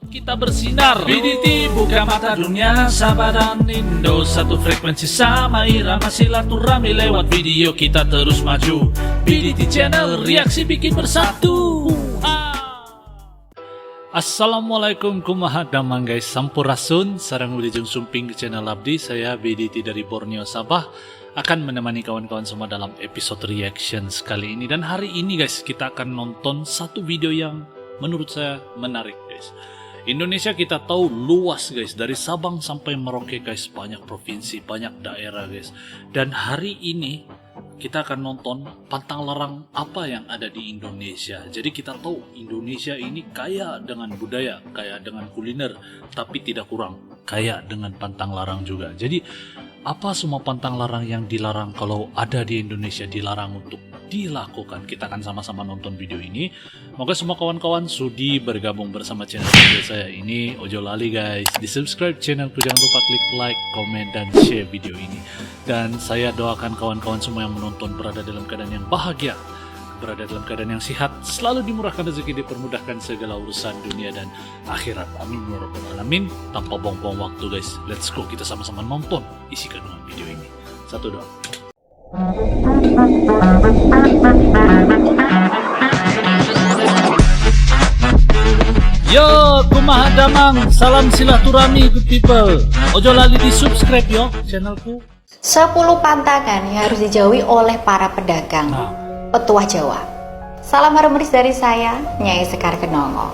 Kita bersinar, BDT buka mata dunia, Sabah dan Indo satu frekuensi sama irama silaturahmi lewat video kita terus maju. BDT Channel, reaksi bikin bersatu. Assalamualaikum kumaha damang guys, sampurasun, sarang wilujeng sumping ke channel Abdi. Saya BDT dari Borneo Sabah akan menemani kawan-kawan semua dalam episode reactions kali ini. Dan hari ini guys, kita akan nonton satu video yang menurut saya menarik guys. Indonesia kita tahu luas guys, dari Sabang sampai Merauke guys, banyak provinsi, banyak daerah guys. Dan hari ini kita akan nonton pantang larang apa yang ada di Indonesia. Jadi kita tahu Indonesia ini kaya dengan budaya, kaya dengan kuliner, tapi tidak kurang kaya dengan pantang larang juga. Jadi apa semua pantang larang yang dilarang kalau ada di Indonesia dilarang untuk dilakukan? Kita akan sama-sama nonton video ini. Moga semua kawan-kawan sudi bergabung bersama channel video saya ini. Ojo lali guys, di subscribe channelku, jangan lupa klik like, komen, dan share video ini. Dan saya doakan kawan-kawan semua yang menonton berada dalam keadaan yang bahagia, berada dalam keadaan yang sehat, selalu dimurahkan rezeki, dipermudahkan segala urusan dunia dan akhirat. Amin ya rabbal alamin. Tanpa buang-buang waktu guys, let's go, kita sama-sama nonton isi kandungan video ini. Satu doa. Yo, kumaha damang, salam silaturahmi good people. Ojo lali di subscribe yo channelku. 10 pantangan yang harus dijauhi oleh para pedagang petuah Jawa. Salam harmonis dari saya, Nyai Sekar Kenongo.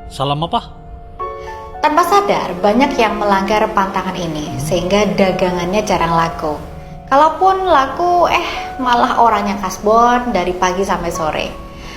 Salam apa? Tanpa sadar, banyak yang melanggar pantangan ini sehingga dagangannya jarang laku. Kalaupun laku, malah orangnya kasbon dari pagi sampai sore.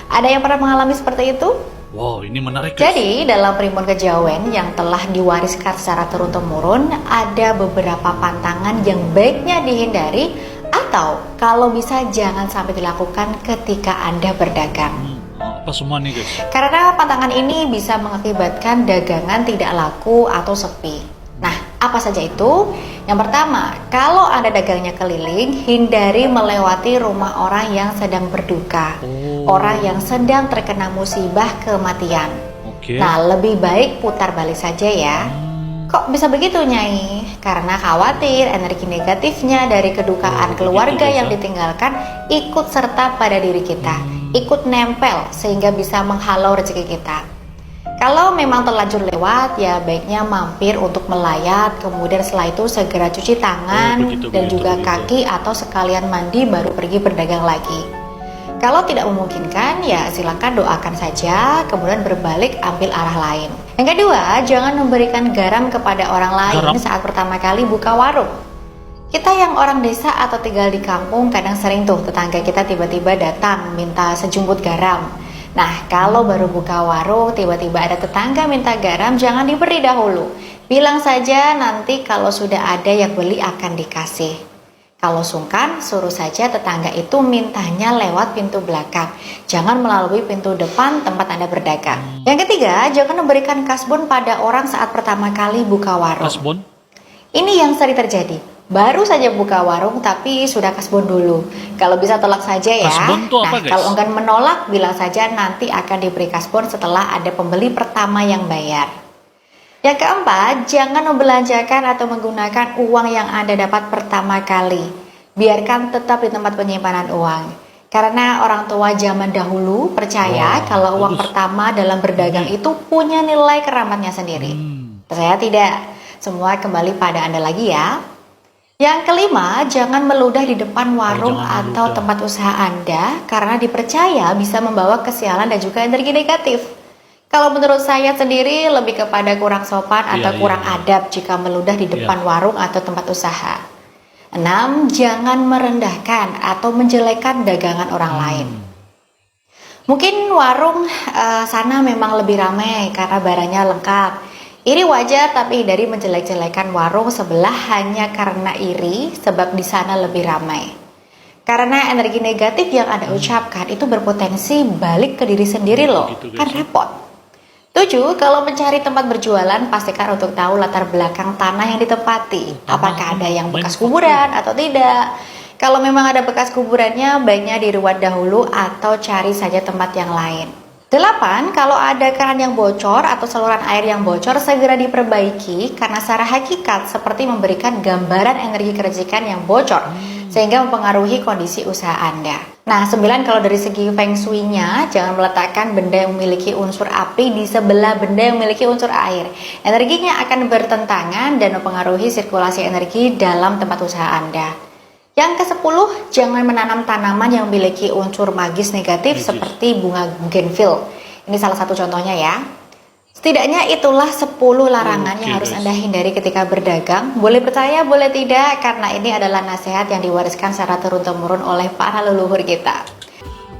Ada yang pernah mengalami seperti itu? Wow, ini menarik guys. Jadi, dalam primbon kejawen yang telah diwariskan secara turun-temurun, ada beberapa pantangan yang baiknya dihindari atau kalau bisa jangan sampai dilakukan ketika Anda berdagang. Apa semua nih guys? Karena pantangan ini bisa mengakibatkan dagangan tidak laku atau sepi. Nah, apa saja itu? Yang pertama, kalau Anda dagangnya keliling, hindari melewati rumah orang yang sedang berduka, orang yang sedang terkena musibah kematian. Nah, lebih baik putar balik saja ya. Kok bisa begitu Nyai? Karena khawatir energi negatifnya dari kedukaan keluarga yang ditinggalkan ikut serta pada diri kita, ikut nempel sehingga bisa menghalau rezeki kita. Kalau memang terlanjur lewat, ya baiknya mampir untuk melayat, kemudian setelah itu segera cuci tangan dan juga kaki atau sekalian mandi baru pergi berdagang lagi. Kalau tidak memungkinkan, ya silakan doakan saja, kemudian berbalik ambil arah lain. Yang kedua, jangan memberikan garam kepada orang lain saat pertama kali buka warung. Kita yang orang desa atau tinggal di kampung kadang sering tuh tetangga kita tiba-tiba datang minta sejumput garam. Nah, kalau baru buka warung, tiba-tiba ada tetangga minta garam, jangan diberi dahulu. Bilang saja nanti kalau sudah ada yang beli akan dikasih. Kalau sungkan, suruh saja tetangga itu mintanya lewat pintu belakang. Jangan melalui pintu depan tempat Anda berdagang. Yang ketiga, jangan memberikan kasbon pada orang saat pertama kali buka warung. Kasbon? Ini yang sering terjadi. Baru saja buka warung tapi sudah kasbon dulu. Kalau bisa tolak saja ya. Kasbon itu apa, guys? Kalau enggan menolak, bilang saja nanti akan diberi kasbon setelah ada pembeli pertama yang bayar. Yang keempat, jangan membelanjakan atau menggunakan uang yang Anda dapat pertama kali. Biarkan tetap di tempat penyimpanan uang. Karena orang tua zaman dahulu percaya kalau uang pertama dalam berdagang itu punya nilai keramatnya sendiri. Saya tidak. Semua kembali pada Anda lagi ya. Yang kelima, jangan meludah di depan warung atau tempat usaha Anda karena dipercaya bisa membawa kesialan dan juga energi negatif. Kalau menurut saya sendiri lebih kepada kurang sopan atau kurang adab jika meludah di depan warung atau tempat usaha. 6. Jangan merendahkan atau menjelekkan dagangan orang lain. Mungkin warung sana memang lebih ramai karena barangnya lengkap. Iri wajar, tapi hindari menjelek-jelekan warung sebelah hanya karena iri, sebab di sana lebih ramai. Karena energi negatif yang Anda ucapkan itu berpotensi balik ke diri sendiri loh, kan repot. 7. Kalau mencari tempat berjualan, pastikan untuk tahu latar belakang tanah yang ditempati. Apakah ada yang bekas kuburan atau tidak. Kalau memang ada bekas kuburannya, baiknya diruat dahulu atau cari saja tempat yang lain. 8. Kalau ada keran yang bocor atau saluran air yang bocor, segera diperbaiki karena secara hakikat seperti memberikan gambaran energi kerajikan yang bocor sehingga mempengaruhi kondisi usaha Anda. Nah, 9. Kalau dari segi feng shui-nya, jangan meletakkan benda yang memiliki unsur api di sebelah benda yang memiliki unsur air. Energinya akan bertentangan dan mempengaruhi sirkulasi energi dalam tempat usaha Anda. Yang ke-10, jangan menanam tanaman yang memiliki unsur magis negatif seperti bunga bougainville. Ini salah satu contohnya ya. Setidaknya itulah 10 larangan yang harus Anda hindari ketika berdagang. Boleh percaya, boleh tidak, karena ini adalah nasihat yang diwariskan secara turun-temurun oleh para leluhur kita.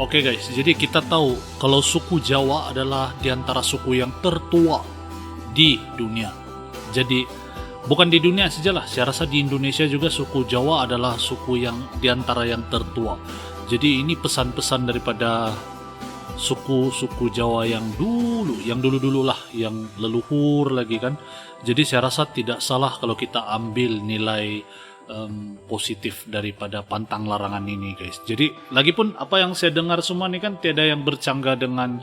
Oke guys, jadi kita tahu kalau suku Jawa adalah di antara suku yang tertua di dunia. Jadi bukan di dunia sajalah, saya rasa di Indonesia juga suku Jawa adalah suku yang diantara yang tertua. Jadi ini pesan-pesan daripada suku-suku Jawa yang dulu lah, yang leluhur lagi kan. Jadi saya rasa tidak salah kalau kita ambil nilai positif daripada pantang larangan ini guys. Jadi lagipun apa yang saya dengar semua ini kan tiada yang bercanggah dengan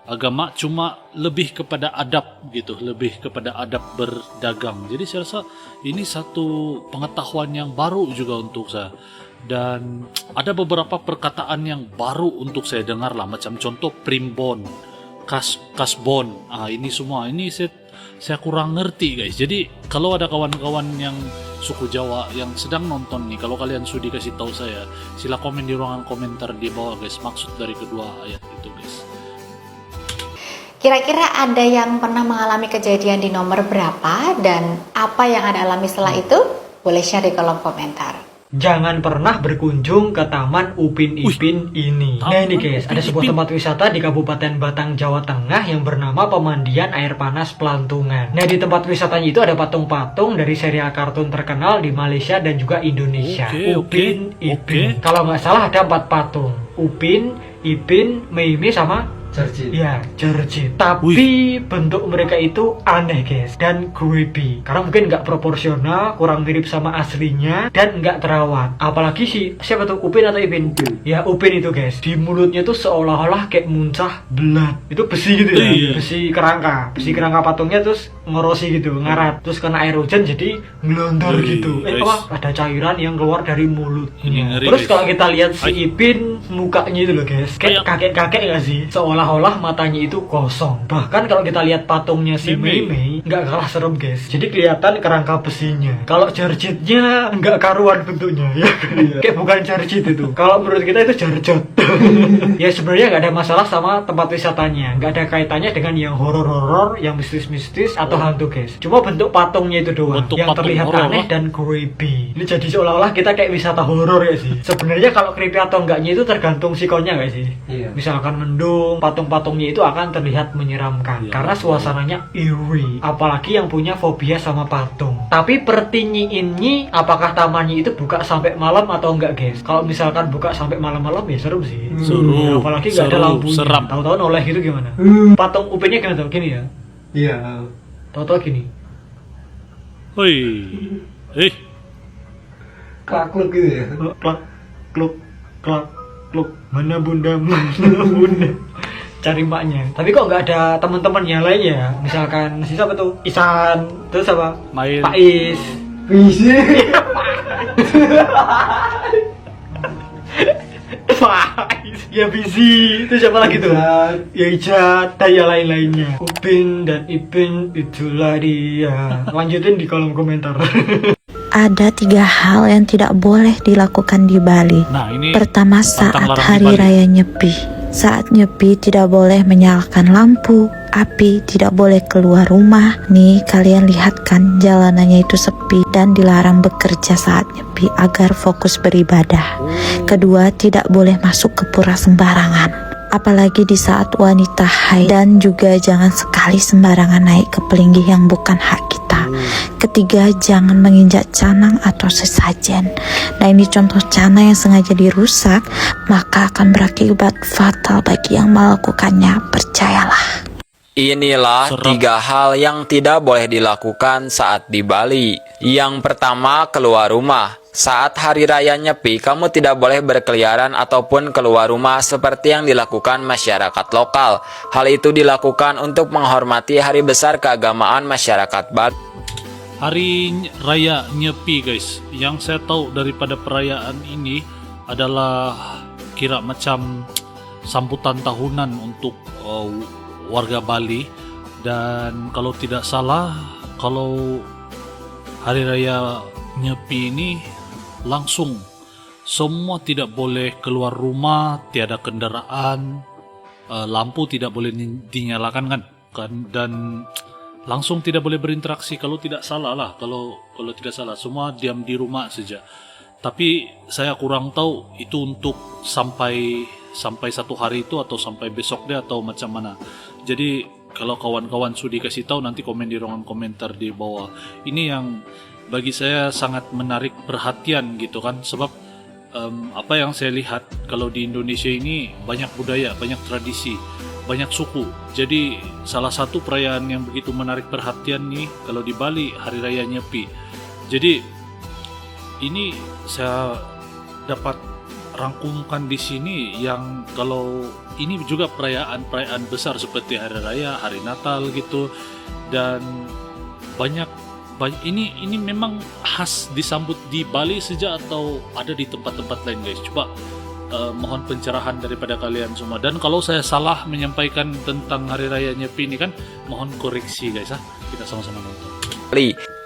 agama, cuma lebih kepada adab gitu, lebih kepada adab berdagang. Jadi saya rasa ini satu pengetahuan yang baru juga untuk saya. Dan ada beberapa perkataan yang baru untuk saya dengar lah, macam contoh primbon, kasbon. Ini semua ini saya kurang ngerti guys. Jadi kalau ada kawan-kawan yang suku Jawa yang sedang nonton nih, kalau kalian sudi kasih tahu saya, sila komen di ruangan komentar di bawah guys, maksud dari kedua ayat itu guys. Kira-kira ada yang pernah mengalami kejadian di nomor berapa dan apa yang Anda alami setelah itu? Boleh share di kolom komentar. Jangan pernah berkunjung ke Taman Upin Ipin ini. Nah ini guys, ada sebuah tempat wisata di Kabupaten Batang, Jawa Tengah yang bernama Pemandian Air Panas Pelantungan. Nah di tempat wisatanya itu ada patung-patung dari serial kartun terkenal di Malaysia dan juga Indonesia. Upin Ipin. Kalau nggak salah ada 4 patung. Upin, Ipin, Meime sama Jarjit. Ya, Jarjit. Tapi bentuk mereka itu aneh guys, dan creepy. Karena mungkin nggak proporsional, kurang mirip sama aslinya, dan nggak terawat. Apalagi siapa tuh, Upin atau Ipin? Ya Upin itu guys, di mulutnya tuh seolah-olah kayak muncah belat. Itu besi gitu ya, besi kerangka patungnya terus ngorosi gitu, ngarat. Terus kena air hujan jadi ngelondor gitu. Ada cairan yang keluar dari mulutnya. Terus kalau kita lihat si Ipin, mukanya itu loh guys, kayak kakek-kakek nggak sih? Seolah-olah matanya itu kosong. Bahkan kalau kita lihat patungnya si Mei nggak kalah serem guys. Jadi kelihatan kerangka besinya. Kalau Jarjitnya nggak karuan bentuknya ya. Kayak bukan Jarjit itu. Kalau menurut kita itu Jarjot. Ya sebenarnya nggak ada masalah sama tempat wisatanya. Nggak ada kaitannya dengan yang horor-horor, yang mistis-mistis atau hantu guys. Cuma bentuk patungnya itu doang yang terlihat aneh dan creepy. Ini jadi seolah-olah kita kayak wisata horor ya sih. Sebenarnya kalau creepy atau enggaknya itu tergantung sikonnya nggak sih? Iya. Misalkan mendung, patung-patungnya itu akan terlihat menyeramkan karena suasananya eerie. Apalagi yang punya fobia sama patung. Tapi pertinyiinnya, apakah tamannya itu buka sampai malam atau enggak guys? Kalau misalkan buka sampai malam-malam ya seru sih. Seru. Apalagi nggak ada lampunya. Seram. Tahu-tahu noleh gitu gimana? Patung Upinnya gimana tuh? Gini ya? Iya. Tahu-tahu gini. Klak-kluk gitu ya. Kluk. Mana bunda? Cari mbaknya. Tapi kok nggak ada teman-teman yang lain ya? Misalkan siapa tuh? Isan, terus apa? Pais. Visi. Pais. Ya Visi. Itu siapa lagi tuh? Ya Ijat, dan ya lain-lainnya. Upin dan Ipin itulah dia. Lanjutin di kolom komentar. Ada 3 hal yang tidak boleh dilakukan di Bali. Nah, ini pertama, saat hari raya Nyepi. Saat Nyepi tidak boleh menyalakan lampu, api, tidak boleh keluar rumah. Nih kalian lihat kan, jalanannya itu sepi dan dilarang bekerja saat Nyepi agar fokus beribadah. Kedua, tidak boleh masuk ke pura sembarangan, apalagi di saat wanita haid, dan juga jangan sekali sembarangan naik ke pelinggih yang bukan hak kita. Ketiga, jangan menginjak canang atau sesajen. Nah ini contoh canang yang sengaja dirusak, maka akan berakibat fatal bagi yang melakukannya, percayalah. Inilah Serem. 3 hal yang tidak boleh dilakukan saat di Bali. Yang pertama, keluar rumah. Saat hari raya Nyepi, kamu tidak boleh berkeliaran ataupun keluar rumah seperti yang dilakukan masyarakat lokal. Hal itu dilakukan untuk menghormati hari besar keagamaan masyarakat Bali. Hari Raya Nyepi guys, yang saya tahu daripada perayaan ini adalah kira macam sambutan tahunan untuk warga Bali. Dan kalau tidak salah, kalau Hari Raya Nyepi ini langsung semua tidak boleh keluar rumah, tiada kendaraan, lampu tidak boleh dinyalakan kan, dan langsung tidak boleh berinteraksi kalau tidak salah lah, kalau tidak salah semua diam di rumah saja. Tapi saya kurang tahu itu untuk sampai 1 hari itu atau sampai besok deh atau macam mana. Jadi kalau kawan-kawan sudah dikasih tahu, nanti komen di ruangan komentar di bawah. Ini yang bagi saya sangat menarik perhatian gitu kan, sebab apa yang saya lihat kalau di Indonesia ini banyak budaya, banyak tradisi, banyak suku. Jadi salah satu perayaan yang begitu menarik perhatian nih kalau di Bali, Hari Raya Nyepi. Jadi ini saya dapat rangkumkan di sini yang kalau ini juga perayaan besar seperti Hari Raya, Hari Natal gitu, dan banyak ini memang khas disambut di Bali saja atau ada di tempat-tempat lain guys? Coba mohon pencerahan daripada kalian semua. Dan kalau saya salah menyampaikan tentang Hari Raya Nyepi ini kan, mohon koreksi guys ya. Kita sama-sama nonton.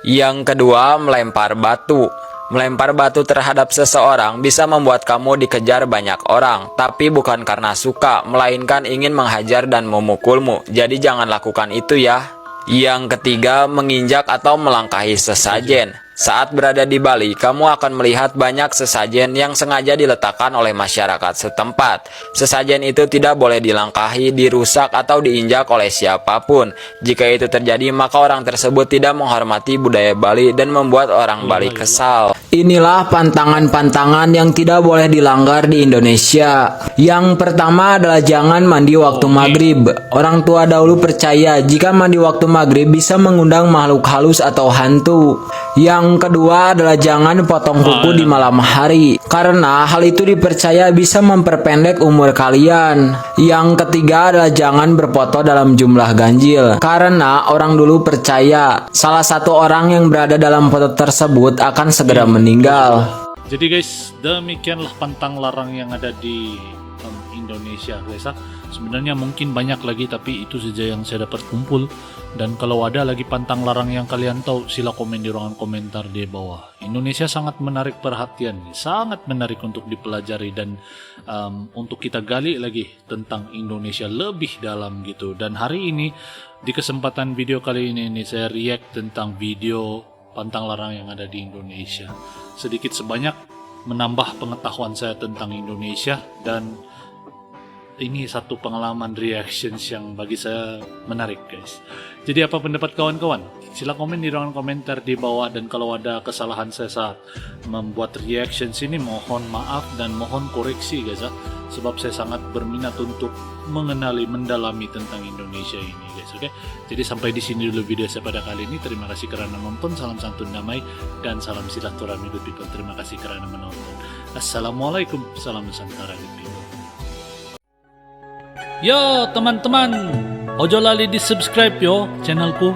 Yang kedua, melempar batu. Melempar batu terhadap seseorang bisa membuat kamu dikejar banyak orang, tapi bukan karena suka, melainkan ingin menghajar dan memukulmu. Jadi jangan lakukan itu ya. Yang ketiga, menginjak atau melangkahi sesajen. Saat berada di Bali, kamu akan melihat banyak sesajen yang sengaja diletakkan oleh masyarakat setempat. Sesajen itu tidak boleh dilangkahi, dirusak, atau diinjak oleh siapapun. Jika itu terjadi, maka orang tersebut tidak menghormati budaya Bali dan membuat orang Bali kesal. Inilah pantangan-pantangan yang tidak boleh dilanggar di Indonesia. Yang pertama adalah jangan mandi waktu maghrib. Orang tua dahulu percaya jika mandi waktu maghrib bisa mengundang makhluk halus atau hantu. Yang kedua adalah jangan potong kuku di malam hari, karena hal itu dipercaya bisa memperpendek umur kalian. Yang ketiga adalah jangan berfoto dalam jumlah ganjil, karena orang dulu percaya salah satu orang yang berada dalam foto tersebut akan segera meninggal. Jadi guys, demikianlah pantang larang yang ada di Indonesia guys. Sebenarnya mungkin banyak lagi, tapi itu saja yang saya dapat kumpul. Dan kalau ada lagi pantang larang yang kalian tahu, sila komen di ruangan komentar di bawah. Indonesia sangat menarik perhatian, sangat menarik untuk dipelajari dan untuk kita gali lagi tentang Indonesia lebih dalam gitu. Dan hari ini di kesempatan video kali ini saya react tentang video pantang larang yang ada di Indonesia. Sedikit sebanyak menambah pengetahuan saya tentang Indonesia, dan ini satu pengalaman reactions yang bagi saya menarik guys. Jadi apa pendapat kawan-kawan? Sila komen di ruangan komentar di bawah, dan kalau ada kesalahan saya saat membuat reactions ini, mohon maaf dan mohon koreksi guys ya. Sebab saya sangat berminat untuk mengenali, mendalami tentang Indonesia ini guys, oke? Jadi sampai di sini dulu video saya pada kali ini. Terima kasih karena nonton. Salam santun damai dan salam silaturahmi good people. Terima kasih karena menonton. Assalamualaikum, salam Nusantara good people. Yo teman-teman, ojo lali di subscribe yo channelku.